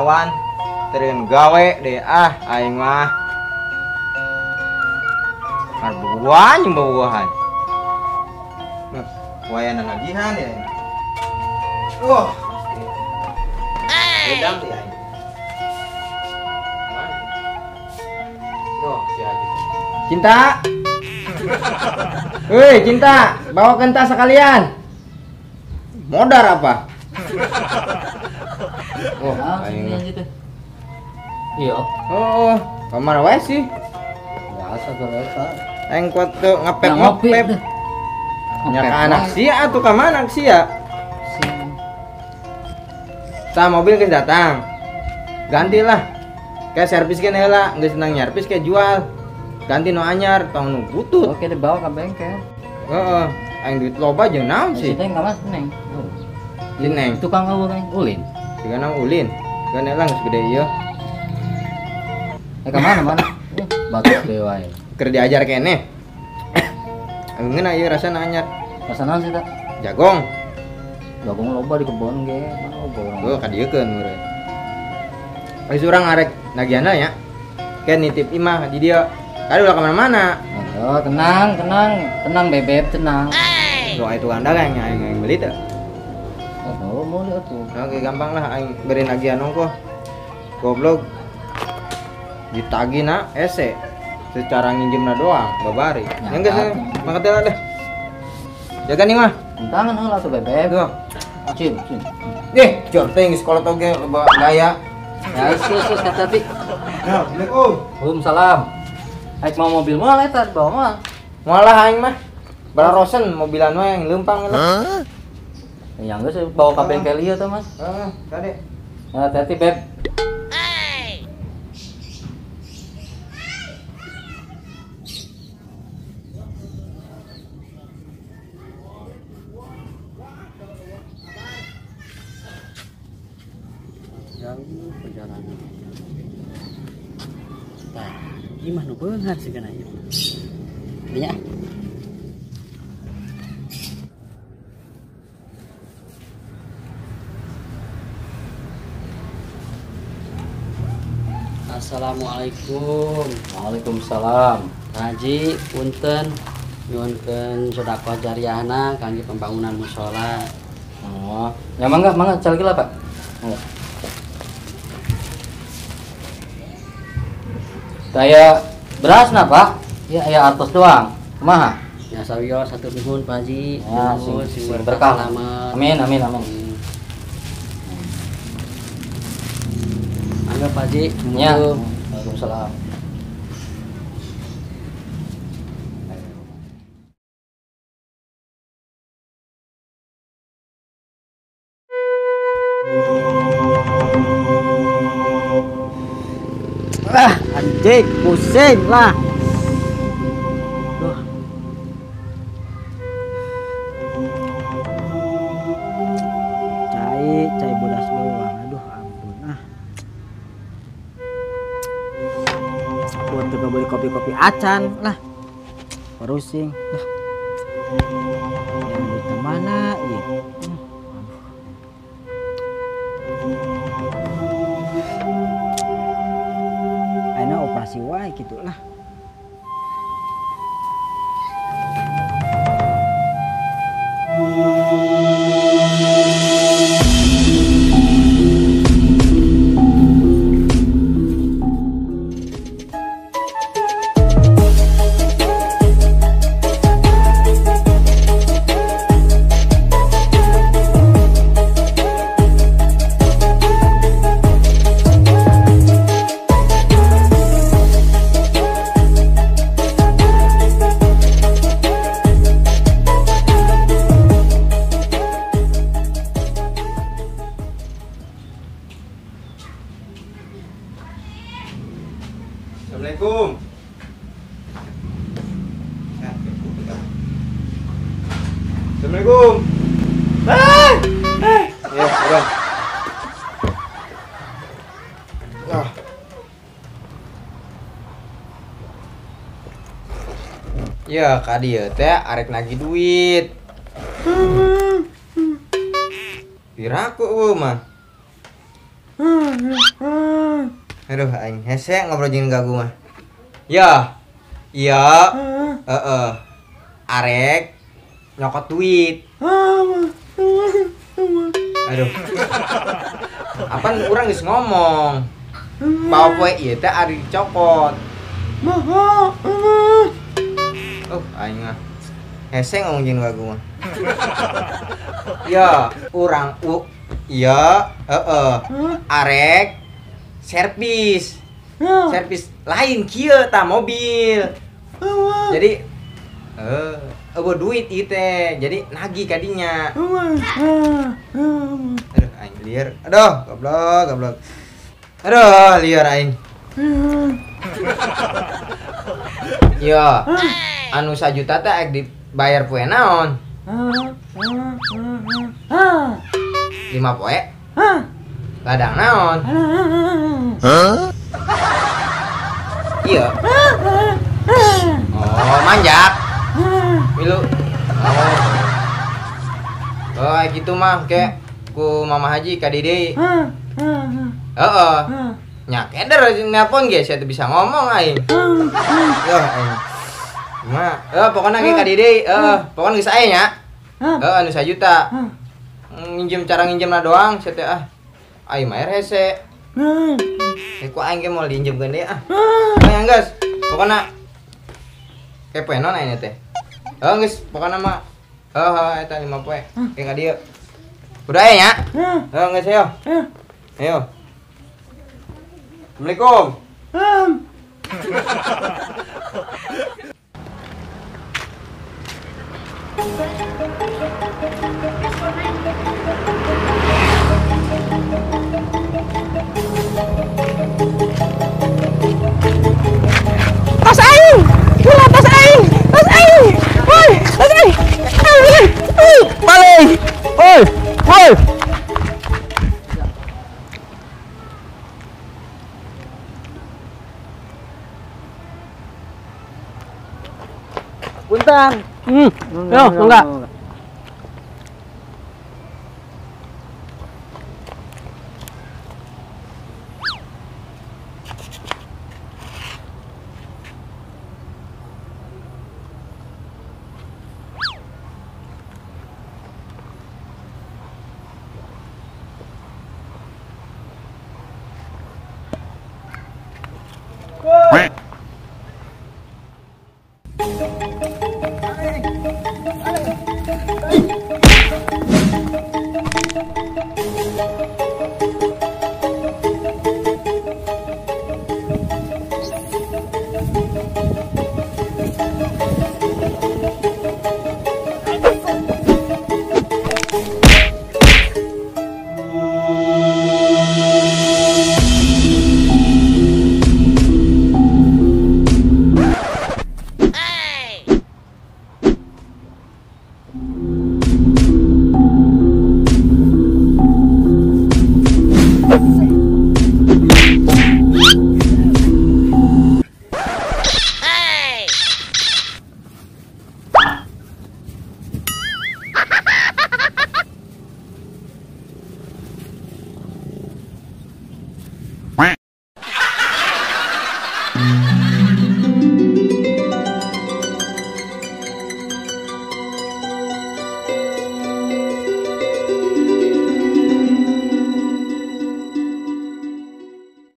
naon teureun gawe deh aing mah buah-buahan wayana nagihan ya. Wah. Bedang sih aing. Loh, si Haji. Cinta. Woi, Cinta, bawakan tas sekalian. Modar apa? Oh, aing. Iya. Oh, kamar wae sih. Biasa biasa. Aing kuat tuh ngepep. Nya ka anak sia atuh ka mana anak sia? Tah mobil geus datang. Gantilah. Kayak servis kan heula, geus senang nyervis kayak jual. Ganti nu anyar, tong nu butut. Oke dibawa ke bengkel. Heeh. Aing duit loba jeung naon sih? Teh enggak mas neng. Di neng. Tukang awal neng ulin. Digana ulin. Kan heula geus gede ieu. Ka mana? Batuk deui wae. Keur diajar keneh. Ngeuna ieu rasana anyar. Rasana sih tak? Jagong. Jagong loba di kebon ge. Mana loba urang. Oh, ka dieu keun meureun. Geus urang arek nagiana nya. Kan nitip imah di dieu. Kali ulah ka mana-mana. Oh, tenang bebek, tenang. Doa itu anda kan yang aing beli teh. Oh, mau lihat tuh. Oke, gampang lah aing beri nagihan ongkoh. Goblok. Ditagihna ese. Secara nginjemna doang, babari. Yang geus makatela deh. Jaga nih mah. Tangan heula tuh bebek. Tuh. Cin. Jor teh geus kolot oge loba gaya. Ya, sus hati-hati. Ya, Assalamualaikum. Waalaikumsalam. Aik mau mobil moal eta bawa moal. Moalah aing mah. Balarosen mobilan mah yang leumpang eta. Yang geus bawa ka bengkel ieu teh, Mas. Heeh, kade. Hati-hati, Beb. Ganggu perjalanan. Tah, imah nu beunghar sih kana ieu. Nya. Assalamualaikum. Waalaikumsalam. Haji, punten nyuwunkeun sedekah jariyahna kangge pembangunan mushola. Oh, ya mangga cari gila, Pak. Mangga. Kayak beras napa? Ya atos doang. Kumaha? Ya sawios satur nuhun Pak Haji. Ya, Nuhun, sing sing berkah. selamat. Amin. Mangga Pak Haji. Ya. Nuhun. Waalaikumsalam. Anjing, pusing lah. Duh. Cai bodas doang. Aduh, ampun ah. Buat juga beli kopi-kopi acan lah. Pusing. Dah. Yang duit kemana? Iya. Aina operasi wae gitu lah. Assalamualaikum. Assalamualaikum. Ya, udah. Ya, ka dieu teh arek nagih duit. Piraku mah. Aduh, aing hese ngobrol jeung gagu mah. Ya. Iya. Arek nyokot duit. Aduh. Apaan urang geus ngomong. Bawa poe ieu teh ari dicokot. Aing mah hese ngomong jeung gagu mah. Ya, urang iya, arek servis. Servis lain kieu tah mobil. Jadi eueuh duit ieu teh. Jadi nagih ka dinya. Aduh aing lieur. Aduh, goblok. Aduh, lieur aing. Ya, anu 1 juta teh ek dibayar poe naon? 5 poe? Ladang naon? Iya. Oh, manjak. Milu. Oh, gitu mah ke ku Mama Haji ka Dede. Heeh. Nya keder nelpon ge saya teh bisa ngomong aing. Yo aing. Mah, pokona ge ka Dede, pokona geus aya nya. Anu 1 juta. Cara nginjemna doang saya teh aing mah hese. Ku aing ge mau diinjemkeun deui Aya geus. Pokona kepenon aing teh. Geus, pokona mah eta 5 poe. Ke ka dieu. Udah aya nya? Geus ayo. Ayo. Assalamualaikum. Tas aing. Gila tas aing. Tas aing. Woi, tas aing. Paling. Woi. Punten. Yo, enggak.